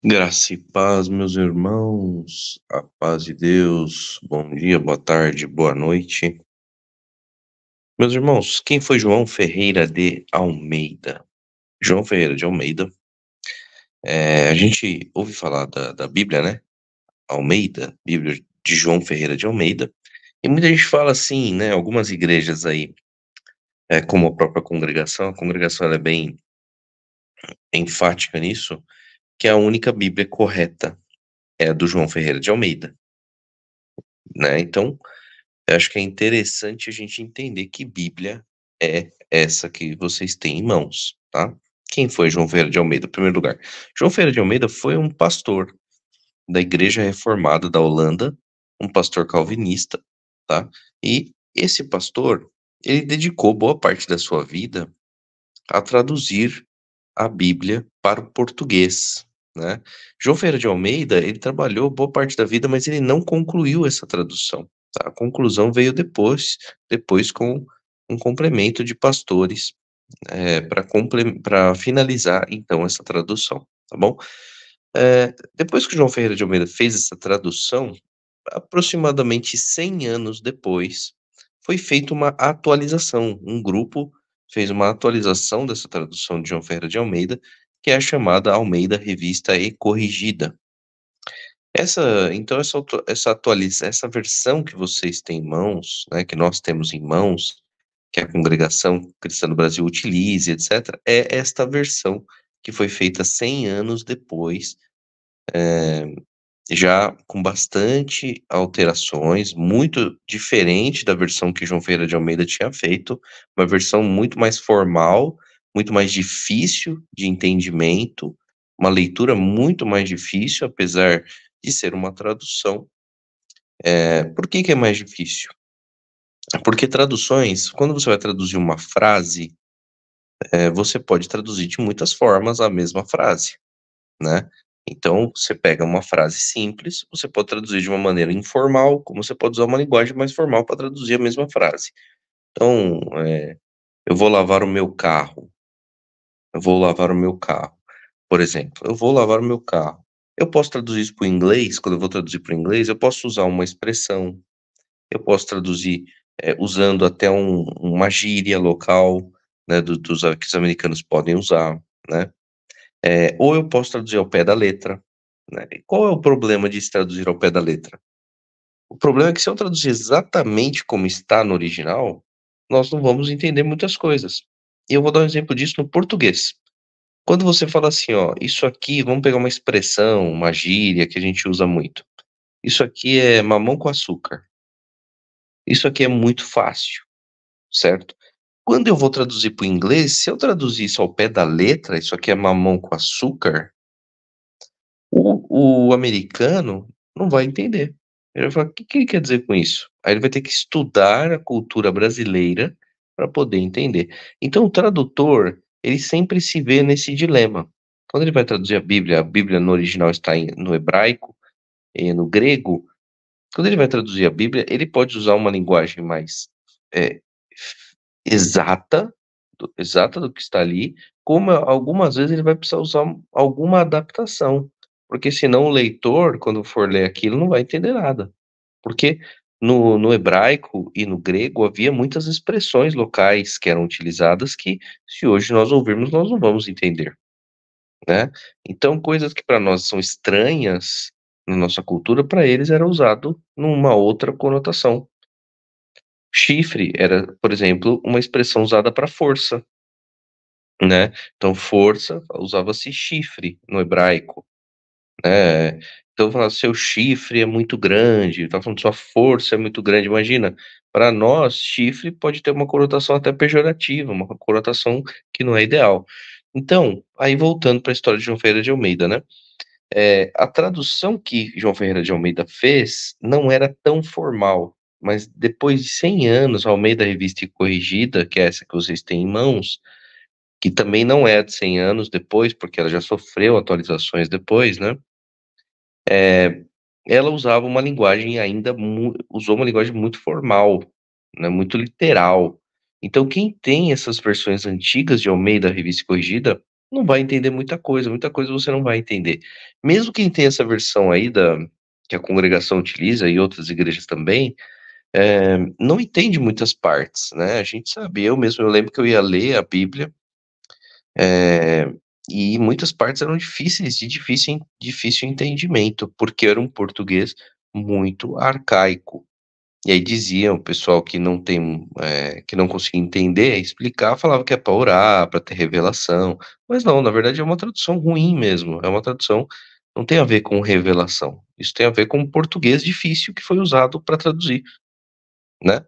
Graça e paz, meus irmãos, a paz de Deus, bom dia, boa tarde, boa noite. Meus irmãos, quem foi João Ferreira de Almeida? João Ferreira de Almeida, a gente ouve falar da Bíblia, né? Almeida, Bíblia de João Ferreira de Almeida, e muita gente fala assim, né? Algumas igrejas aí, como a própria congregação, a congregação ela é bem enfática nisso, que a única Bíblia correta é a do João Ferreira de Almeida, né? Então, eu acho que é interessante a gente entender que Bíblia é essa que vocês têm em mãos, tá? Quem foi João Ferreira de Almeida? Em primeiro lugar, João Ferreira de Almeida foi um pastor da Igreja Reformada da Holanda, um pastor calvinista, tá? E esse pastor, ele dedicou boa parte da sua vida a traduzir a Bíblia para o português, né? João Ferreira de Almeida, ele trabalhou boa parte da vida, mas ele não concluiu essa tradução, tá? A conclusão veio depois com um complemento de pastores, para finalizar, então, essa tradução, tá bom? Depois que João Ferreira de Almeida fez essa tradução, aproximadamente 100 anos depois, foi feita uma atualização. Um grupo fez uma atualização dessa tradução de João Ferreira de Almeida, que é a chamada Almeida Revista e Corrigida. Então, essa versão que vocês têm em mãos, né, que nós temos em mãos, que a Congregação Cristã do Brasil utiliza, etc., é esta versão que foi feita 100 anos depois, já com bastante alterações, muito diferente da versão que João Ferreira de Almeida tinha feito, uma versão muito mais formal, muito mais difícil de entendimento, uma leitura muito mais difícil, apesar de ser uma tradução. Por que que é mais difícil? Porque traduções, quando você vai traduzir uma frase, você pode traduzir de muitas formas a mesma frase, né? Então, você pega uma frase simples, você pode traduzir de uma maneira informal, como você pode usar uma linguagem mais formal para traduzir a mesma frase. Então, eu vou lavar o meu carro. Eu vou lavar o meu carro. Por exemplo, eu vou lavar o meu carro. Eu posso traduzir isso para o inglês, quando eu vou traduzir para o inglês, eu posso usar uma expressão, eu posso traduzir usando até uma gíria local, né, que os americanos podem usar, né? Ou eu posso traduzir ao pé da letra, né? E qual é o problema de se traduzir ao pé da letra? O problema é que se eu traduzir exatamente como está no original, nós não vamos entender muitas coisas. E eu vou dar um exemplo disso no português. Quando você fala assim, ó, isso aqui, vamos pegar uma expressão, uma gíria que a gente usa muito. Isso aqui é mamão com açúcar. Isso aqui é muito fácil, certo? Quando eu vou traduzir para o inglês, se eu traduzir isso ao pé da letra, isso aqui é mamão com açúcar, o americano não vai entender. Ele vai falar: que ele quer dizer com isso?". Aí ele vai ter que estudar a cultura brasileira para poder entender. Então o tradutor, ele sempre se vê nesse dilema. Quando ele vai traduzir a Bíblia no original está no hebraico e no grego, quando ele vai traduzir a Bíblia, ele pode usar uma linguagem mais, eh, exata, exata do que está ali, como algumas vezes ele vai precisar usar alguma adaptação, porque senão o leitor, quando for ler aquilo, não vai entender nada. Porque no hebraico e no grego havia muitas expressões locais que eram utilizadas que, se hoje nós ouvirmos, nós não vamos entender, né. Então coisas que para nós são estranhas na nossa cultura, para eles era usado numa outra conotação. Chifre era, por exemplo, uma expressão usada para força, né. Então força, usava-se chifre no hebraico, né. Então falava: "Seu chifre é muito grande", estava falando: "Sua força é muito grande". Imagina, para nós chifre pode ter uma conotação até pejorativa, uma conotação que não é ideal. Então, aí voltando para a história de João Ferreira de Almeida, né, a tradução que João Ferreira de Almeida fez não era tão formal, mas depois de 100 anos, Almeida Revista e Corrigida, que é essa que vocês têm em mãos, que também não é de 100 anos depois, porque ela já sofreu atualizações depois, né, ela usava uma linguagem ainda usou uma linguagem muito formal, né, muito literal. Então quem tem essas versões antigas de Almeida Revista e Corrigida, não vai entender muita coisa você não vai entender. Mesmo quem tem essa versão aí da que a congregação utiliza e outras igrejas também, não entende muitas partes, né, a gente sabe, eu mesmo, eu lembro que eu ia ler a Bíblia, eh, e muitas partes eram difíceis, de difícil entendimento, porque era um português muito arcaico. E aí dizia o pessoal que não tem, que não conseguia entender, explicar, falava que é para orar, para ter revelação, mas não, na verdade é uma tradução ruim mesmo, é uma tradução não tem a ver com revelação, isso tem a ver com português difícil que foi usado para traduzir, né.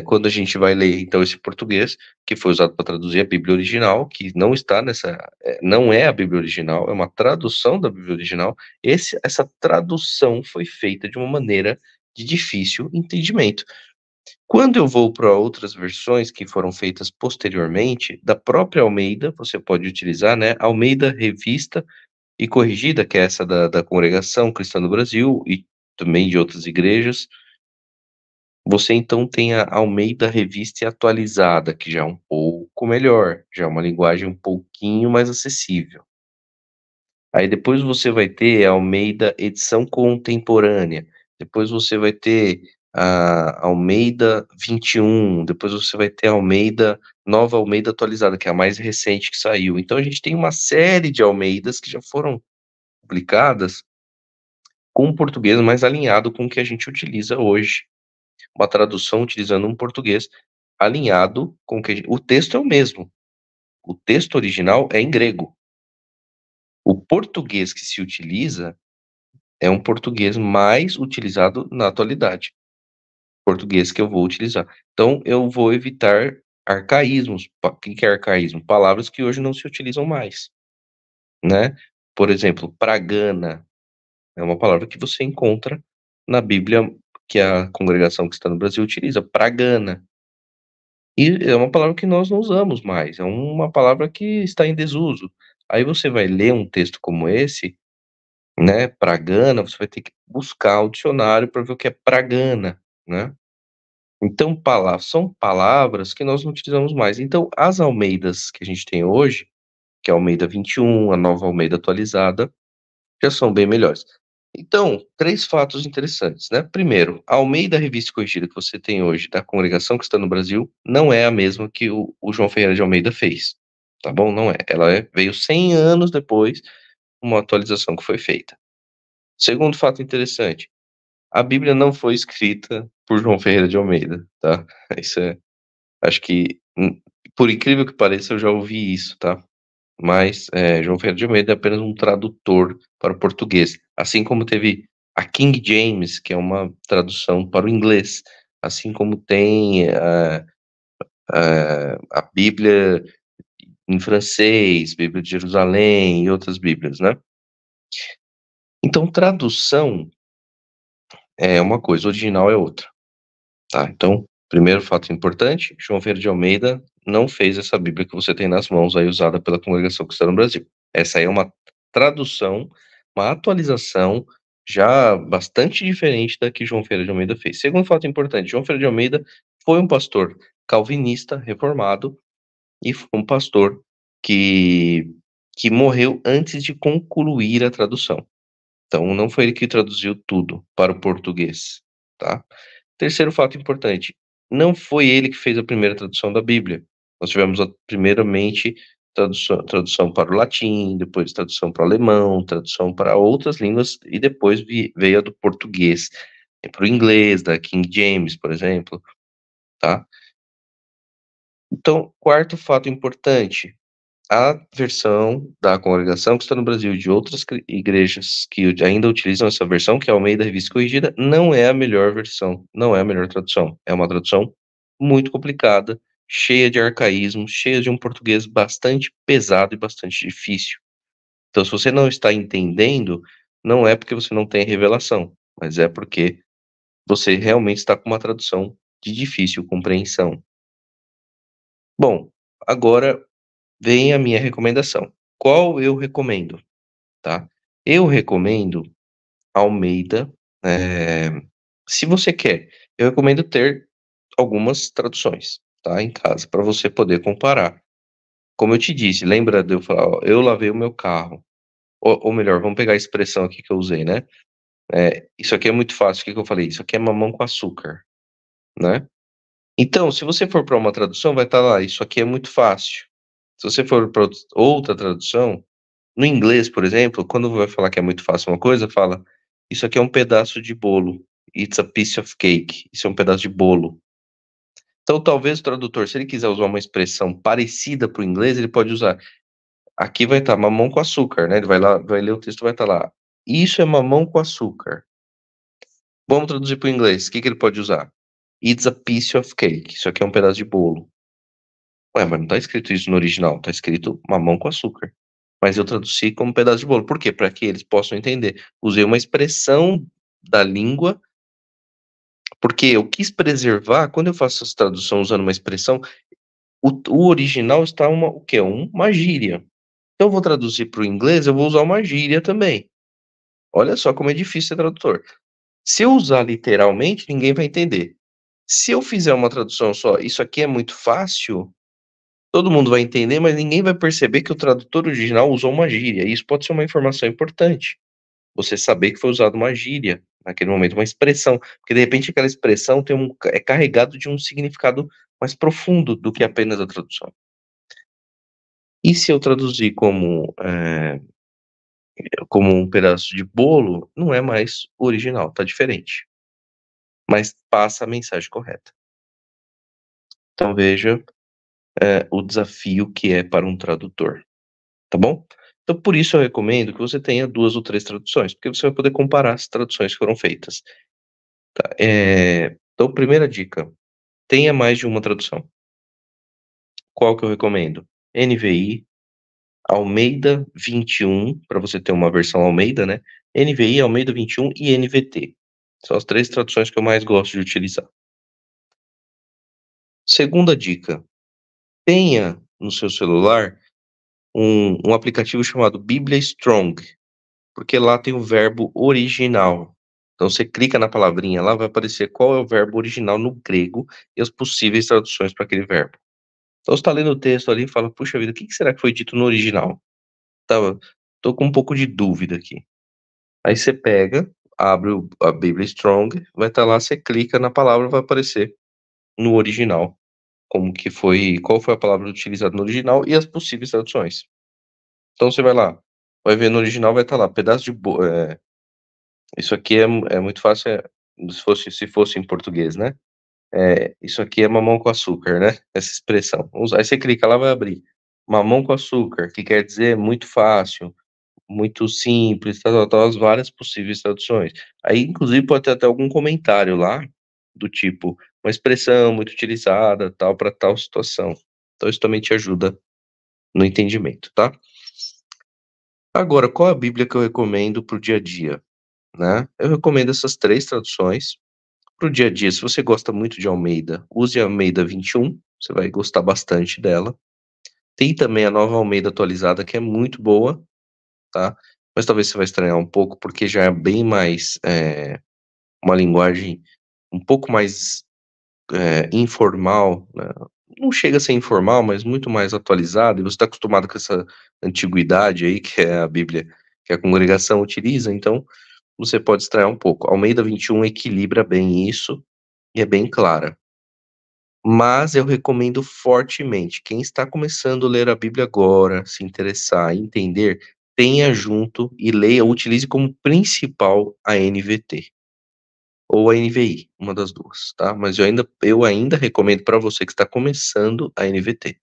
Quando a gente vai ler então esse português, que foi usado para traduzir a Bíblia original, que não está nessa não é a Bíblia original, é uma tradução da Bíblia original, essa tradução foi feita de uma maneira de difícil entendimento. Quando eu vou para outras versões que foram feitas posteriormente, da própria Almeida, você pode utilizar, né, Almeida Revista e Corrigida, que é essa da Congregação Cristã do Brasil e também de outras igrejas, você então tem a Almeida Revista e Atualizada, que já é um pouco melhor, já é uma linguagem um pouquinho mais acessível. Aí depois você vai ter a Almeida Edição Contemporânea, depois você vai ter a Almeida 21, depois você vai ter a Almeida Nova Almeida Atualizada, que é a mais recente que saiu. Então a gente tem uma série de Almeidas que já foram publicadas com um português mais alinhado com o que a gente utiliza hoje. Uma tradução utilizando um português alinhado com o que o texto é o mesmo, o texto original é em grego. O português que se utiliza é um português mais utilizado na atualidade, português que eu vou utilizar. Então eu vou evitar arcaísmos. O que que é arcaísmo? Palavras que hoje não se utilizam mais, né. Por exemplo, pragana é uma palavra que você encontra na Bíblia que a congregação que está no Brasil utiliza, pragana. E é uma palavra que nós não usamos mais, é uma palavra que está em desuso. Aí você vai ler um texto como esse, né, pragana, você vai ter que buscar o dicionário para ver o que é pragana, né. Então são palavras que nós não utilizamos mais. Então as Almeidas que a gente tem hoje, que é a Almeida 21, a Nova Almeida Atualizada, já são bem melhores. Então, 3 fatos interessantes, né. Primeiro, a Almeida Revista e Corrigida que você tem hoje da congregação que está no Brasil, não é a mesma que o João Ferreira de Almeida fez, tá bom? Não é. Ela veio 100 anos depois, uma atualização que foi feita. Segundo fato interessante, a Bíblia não foi escrita por João Ferreira de Almeida, tá. Isso é acho que, por incrível que pareça, eu já ouvi isso, tá. Mas, João Ferreira de Almeida é apenas um tradutor para o português, assim como teve a King James, que é uma tradução para o inglês, assim como tem, a Bíblia em francês, Bíblia de Jerusalém e outras bíblias, né. Então tradução é uma coisa, original é outra, tá. Então, primeiro fato importante, João Ferreira de Almeida não fez essa Bíblia que você tem nas mãos aí usada pela congregação cristã no Brasil. Essa aí é uma tradução, uma atualização já bastante diferente da que João Ferreira de Almeida fez. Segundo fato importante, João Ferreira de Almeida foi um pastor calvinista reformado e foi um pastor que que morreu antes de concluir a tradução. Então não foi ele que traduziu tudo para o português, tá. Terceiro fato importante, não foi ele que fez a primeira tradução da Bíblia. Nós tivemos primeiramente tradução para o latim, depois tradução para o alemão, tradução para outras línguas e depois veio a do português, para o inglês, da King James, por exemplo, tá. Então, quarto fato importante, a versão da congregação que está no Brasil e de outras igrejas que ainda utilizam essa versão, que é a Almeida Revista e Corrigida, não é a melhor versão, não é a melhor tradução. É uma tradução muito complicada, cheia de arcaísmos, cheia de um português bastante pesado e bastante difícil. Então, se você não está entendendo, não é porque você não tem revelação, mas é porque você realmente está com uma tradução de difícil compreensão. Bom, agora vem a minha recomendação. Qual eu recomendo, tá? Eu recomendo Almeida, eh, se você quer, eu recomendo ter algumas traduções, tá, em casa, para você poder comparar. Como eu te disse, lembra de eu falar: "Ó, eu lavei o meu carro", ou melhor, vamos pegar a expressão aqui que eu usei, né, "Isso aqui é muito fácil", o que que eu falei? "Isso aqui é mamão com açúcar", né. Então, se você for para uma tradução, vai estar lá: "Isso aqui é muito fácil". Se você for para outra tradução, no inglês, por exemplo, quando vai falar que é muito fácil uma coisa, fala: "Isso aqui é um pedaço de bolo", "It's a piece of cake", isso é um pedaço de bolo. Então, talvez o tradutor, se ele quiser usar uma expressão parecida para o inglês, ele pode usar, aqui vai estar mamão com açúcar, né, ele vai lá, vai ler o texto, vai estar lá: "Isso é mamão com açúcar". Vamos traduzir para o inglês, o que que ele pode usar? "It's a piece of cake", isso aqui é um pedaço de bolo. Ué, mas não tá escrito isso no original, tá escrito mamão com açúcar. Mas eu traduzi como pedaço de bolo. Por quê? Para que eles possam entender. Usei uma expressão da língua, porque eu quis preservar, quando eu faço essa tradução usando uma expressão, o original está o quê? Uma gíria. Então eu vou traduzir para o inglês, eu vou usar uma gíria também. Olha só como é difícil ser tradutor. Se eu usar literalmente, ninguém vai entender. Se eu fizer uma tradução só, isso aqui é muito fácil, todo mundo vai entender, mas ninguém vai perceber que o tradutor original usou uma gíria, e isso pode ser uma informação importante. Você saber que foi usada uma gíria, naquele momento, uma expressão, porque de repente aquela expressão tem é carregado de um significado mais profundo do que apenas a tradução. E se eu traduzir como um pedaço de bolo, não é mais o original, tá diferente, mas passa a mensagem correta. Então veja, o desafio que é para um tradutor. Tá bom? Então, por isso eu recomendo que você tenha 2 ou 3 traduções, porque você vai poder comparar as traduções que foram feitas. Então primeira dica, tenha mais de uma tradução. Qual que eu recomendo? NVI, Almeida 21, para você ter uma versão Almeida, né, NVI, Almeida 21 e NVT. São as 3 traduções que eu mais gosto de utilizar. Segunda dica, tenha no seu celular um aplicativo chamado Bíblia Strong. Porque lá tem o verbo original. Então você clica na palavrinha lá, vai aparecer qual é o verbo original no grego e as possíveis traduções para aquele verbo. Então você tá lendo o texto ali e fala: "Puxa vida, o que que será que foi dito no original? Estava tô com um pouco de dúvida aqui". Aí você pega, abre a Bíblia Strong, vai estar lá, você clica na palavra, vai aparecer no original, como que foi, qual foi a palavra utilizada no original e as possíveis traduções. Então você vai lá, vai ver no original, vai estar lá, pedaço de isso aqui é muito fácil, se fosse em português, né. Isso aqui é mamão com açúcar, né, essa expressão. Vamos usar, aí você clica lá, vai abrir. Mamão com açúcar, que quer dizer muito fácil, muito simples, tal, tal, tal, as várias possíveis traduções. Aí inclusive pode ter até algum comentário lá, do tipo, uma expressão muito utilizada, tal, para tal situação. Então isso também te ajuda no entendimento, tá. Agora, qual a Bíblia que eu recomendo para o dia a dia, né. Eu recomendo essas 3 traduções. Para o dia a dia, se você gosta muito de Almeida, use a Almeida 21, você vai gostar bastante dela. Tem também a nova Almeida atualizada, que é muito boa, tá, mas talvez você vai estranhar um pouco, porque já é bem mais, uma linguagem um pouco mais, informal, né, não chega a ser informal, mas muito mais atualizada, e você está acostumado com essa antiguidade aí, que é a Bíblia que a congregação utiliza, então você pode estranhar um pouco. A Almeida 21 equilibra bem isso, e é bem clara. Mas eu recomendo fortemente, quem está começando a ler a Bíblia agora, se interessar, entender, tenha junto e leia, utilize como principal a NVT ou a NVI, uma das 2, tá. Mas eu ainda recomendo para você que está começando a NVT.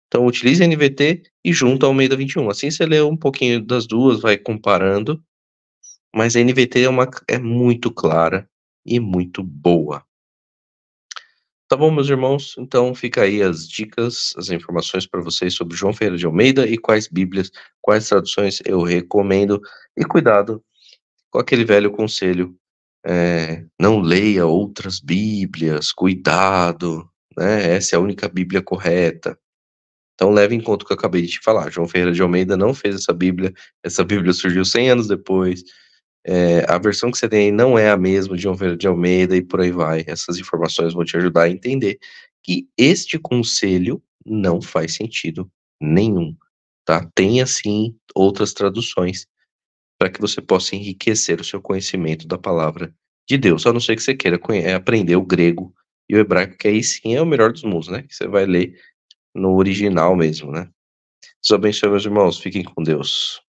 Então utilize a NVT e junto ao Almeida 21, assim você lê um pouquinho das 2, vai comparando, mas a NVT é muito clara e muito boa. Tá bom, meus irmãos? Então fica aí as dicas, as informações para vocês sobre João Ferreira de Almeida e quais Bíblias, quais traduções eu recomendo. E cuidado com aquele velho conselho, não leia outras Bíblias, cuidado, né? Essa é a única Bíblia correta. Então leve em conta o que eu acabei de te falar. João Ferreira de Almeida não fez essa Bíblia surgiu 100 anos depois. A versão que você tem aí não é a mesma de João Ferreira de Almeida e por aí vai. Essas informações vão te ajudar a entender que este conselho não faz sentido nenhum, tá? Tenha sim outras traduções para que você possa enriquecer o seu conhecimento da palavra de Deus, a não ser que você queira aprender o grego e o hebraico, que aí sim é o melhor dos mundos, né? Que você vai ler no original mesmo, né? Deus abençoe, meus irmãos. Fiquem com Deus.